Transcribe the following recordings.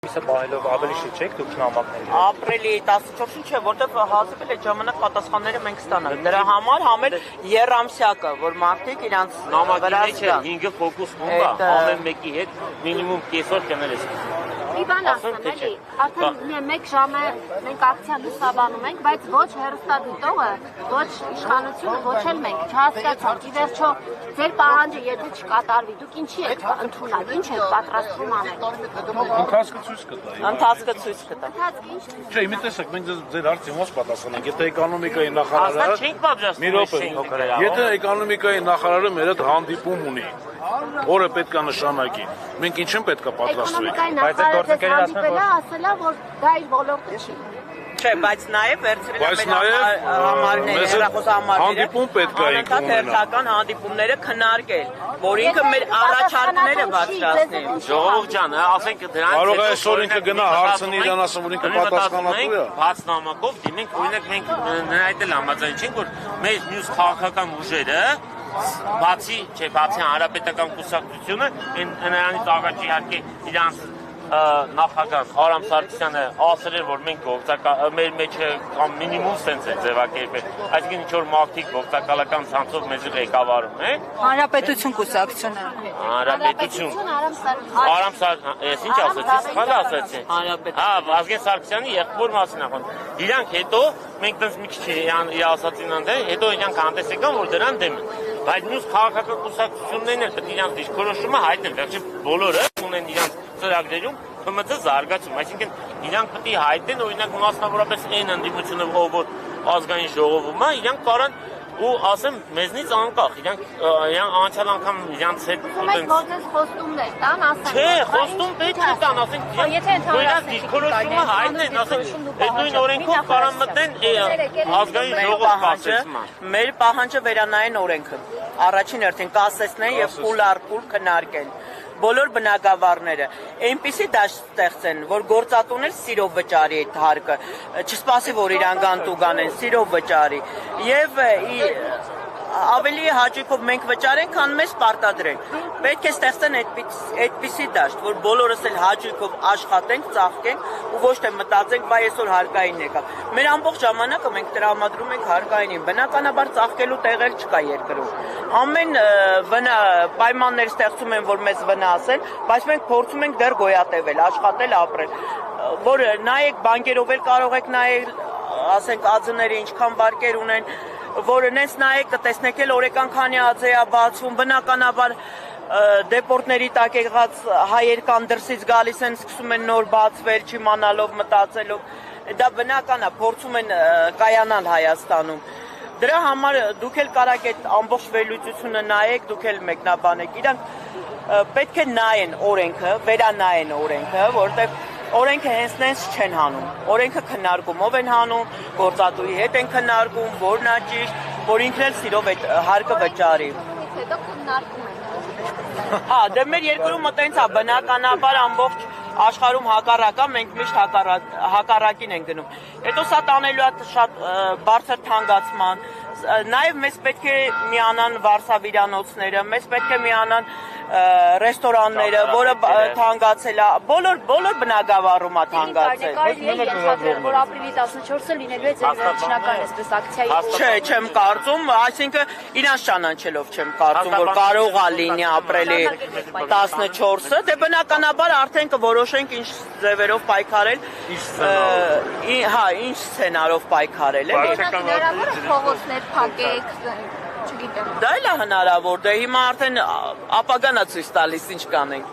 Իսկ բանելով ավելի շուտ չեք դուք նամակների։ Ապրիլի 14-ին չէ, որտեղ հազիվել այդ ժամանակ պատասխանները մենք ստանանք։ Դրա համար համեր երամսյակը, որ մարդիկ իրանց նամակների չէ, 5-ը ֆոկուս խումբ է, ամեն մեկի հետ մինիմում կեսօր կներես։ Մի բան ասեմ, էլի, արդեն 1 ժամ է մենք ակցիան լուսաբանում ենք, բայց ոչ հեռուստադիտողը, ոչ իշխանությունը, ոչ էլ մենք չհասկացանք, ի վերջո ձեր պահանջը եթե չկատարվի, դուք ինչի եք ընդունակ, ինչ եք պատրաստվում անել։ Ընթացքը ցույց կտա։ Ընթացքը ցույց կտա։ Ընթացքը ինչ։ Չէ, մի տեսեք, մենք ձեր հարցին ոնց պատասխանենք, եթե էկոնոմիկայի նախարարը Ասա չենք պատրաստվում։ Եթե էկոնոմիկայի նախարարը մեր հետ հանդիպում ունի, որը պետք է նշանակի, մենք ինչ են պետք է պատրաստվենք։ Էկոնոմիկայի նախարարը հանդիպելա ասելա, որ դա իր ոլորտը չի։ Չէ, բայց նաև վերցրել Բայց են նաև համարները, հեռախոսահամարները, հանդիպում պետք է անընդհատ հերթական հանդիպումները քննարկել, որ ինքը մեր առաջարկները բարձրացնի։ Ժողովուրդ ջան, ասենք դրանից Կարող է այսօր ինքը գնա հարցնի իրան ասում, որ ինքը պատասխանատու է։ Բաց նամակով դիմենք, օրինակ մենք նրա հետ էլ համաձայն չենք, որ մեր մյուս քաղաքական ուժերը բացի հանրապետական կուսակցությունը, նրանից առաջ իհարկե իրանց նախագահ Արամ Սարգսյանը ասել էր, որ մենք մեր մեջը կամ մինիմում սենց է ձևակերպել, այսինքն ինչ-որ մարդիկ ողջակալական ցանցով մեզ ղեկավարում են։ Հանրապետություն կուսակցությունը։ Հանրապետություն։ Արամ Սարգսյան, ես ինչ ասացի, սխալ ասացի։ Հա, Վազգեն Սարգսյանի եղբոր մասին ախոն։ Իրանք հետո մենք տենց մի քիչ իր ասացին անդե, հետո իրանք հանդես եկան, որ դրան դեմ են։ Բայց մյուս քաղաքական կուսակցություններն էլ պետք է իրանք դիրքորոշումը հայտնեն, վերջի բոլորը ունեն իրանք ծրագրերում ՀՄԾ զարգացում, այսինքն իրանք պետք է հայտնեն, օրինակ մասնավորապես այն ընդդիմությունը, որ ազգային ժողովում է, իրանք կարան ու ասեմ մեզնից անկախ, իրանք անցյալ անգամ իրանց հետ Մենք որպես խոստումներ տան, ասենք։ Չէ, խոստում պետք է տան, ասենք իրանք դիրքորոշումը հայտնեն, ասենք այդ նույն օրենքով կարան մտնեն ազգային ժողով կասեցման։ Մեր պահանջը վերանային օրենքը, առաջին հերթին կասեցնեն եւ փուլ առ փուլ քննարկեն։ Բոլոր բնակավարները այնպիսի դաշտ ստեղծեն, որ գործատուներ սիրով վճարի այդ հարկը, չսպասի, որ իրան գանտուկ անեն, սիրով վճարի եւ ավելի հաճույքով մենք վճարենք, քան մեզ պարտադրենք։ Պետք է ստեղծեն այդպիսի դաշտ, որ բոլորս էլ հաճույքով աշխատենք, ծաղկենք ու ոչ թե մտածենք, բայ այսօր հարկային եկա։ Մեր ամբողջ ժամանակը մենք տրամադրում ենք հարկայինին, բնականաբար ծաղկելու տեղ էլ չկա երկրում։ Ամեն պայմաններ ստեղծում են, որ մեզ վնասեն, բայց մենք փորձում ենք դեռ գոյատևել, աշխատել, ապրել։ Որ նայեք բանկերով էլ կարող եք նայել, ասենք ԱԶ-ները ինչքան վարկեր ունեն, որ նենց նայեք կտեսնեք էլ օրեկան քանի ԱԶ-ա բացվում, բնականաբար դեպորտների տակ եղած հայեր կան դրսից գալիս են, սկսում են նոր բացվել, չիմանալով, մտածելով, դա բնական է, փորձում են կայանալ Հայաստանում։ Դրա համար դուք էլ կարաք այդ ամբողջ վերլուծությունը նայեք, դուք էլ մեկնաբանեք, իրանք պետք է նայեն օրենքը, վերանայեն օրենքը, որտեղ օրենքը հենց նենց չեն հանում, օրենքը քննարկումով են հանում, գործատուի հետ են քննարկում, որն է ճիշտ, որ ինքն էլ սիրով այդ հարկը վճարի։ Հետո քննարկում են։ Հա, դե մեր երկրում տենց է, բնականաբար ամբողջ աշխարհում հակառակ է, մենք միշտ հակառակին ենք գնում։ Հետո սա տանելու է շատ բարձր թանկացման, նաև մեզ պետք է միանան վարսավիրանոցները, մեզ պետք է միանան ռեստորանները, որը թանկացել է, բոլոր բնակավարում է թանկացել։ Կարելի է ենթադրել, որ ապրիլի 14-ը լինելու է ձեր վերջնական այսպես ակցիայի։ Չէ, չեմ կարծում, այսինքն իրանց ճանաչելով չեմ կարծում, որ կարող է լինի ապրիլի 14-ը, դե բնականաբար արդեն կորոշենք ինչ ձևերով պայքարել, հա, ինչ սցենարով պայքարել, էլի։ Հնարավոր է փողոցներ փակեք, չգիտեմ։ Դա էլ է հնարավոր, դե հիմա արդեն ապագան է ցույց տալիս ինչ կանենք։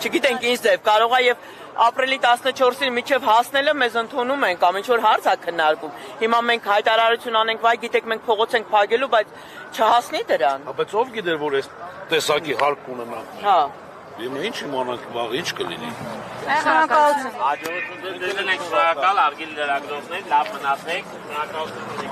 Չգիտենք ինչ ձև, կարող է եւ ապրիլի 14-ին միջև հասնելը մեզ ընդունում են կամ ինչ որ հարց է քննարկում։ Հիմա մենք հայտարարություն անենք, վայ գիտեք մենք փողոց ենք փակելու, բայց չհասնի դրան։ Բայց ով գիտեր, որ այս տեսակի հարկ ունենանք։ Հա։ Իմը ինչ իմանանք վաղ ինչ կլինի։ Շնորհակալություն։ Հաջողություն դրել ենք շնորհակալ արգիլ լրագրողներ, լավ մնացեք, շնորհակալություն։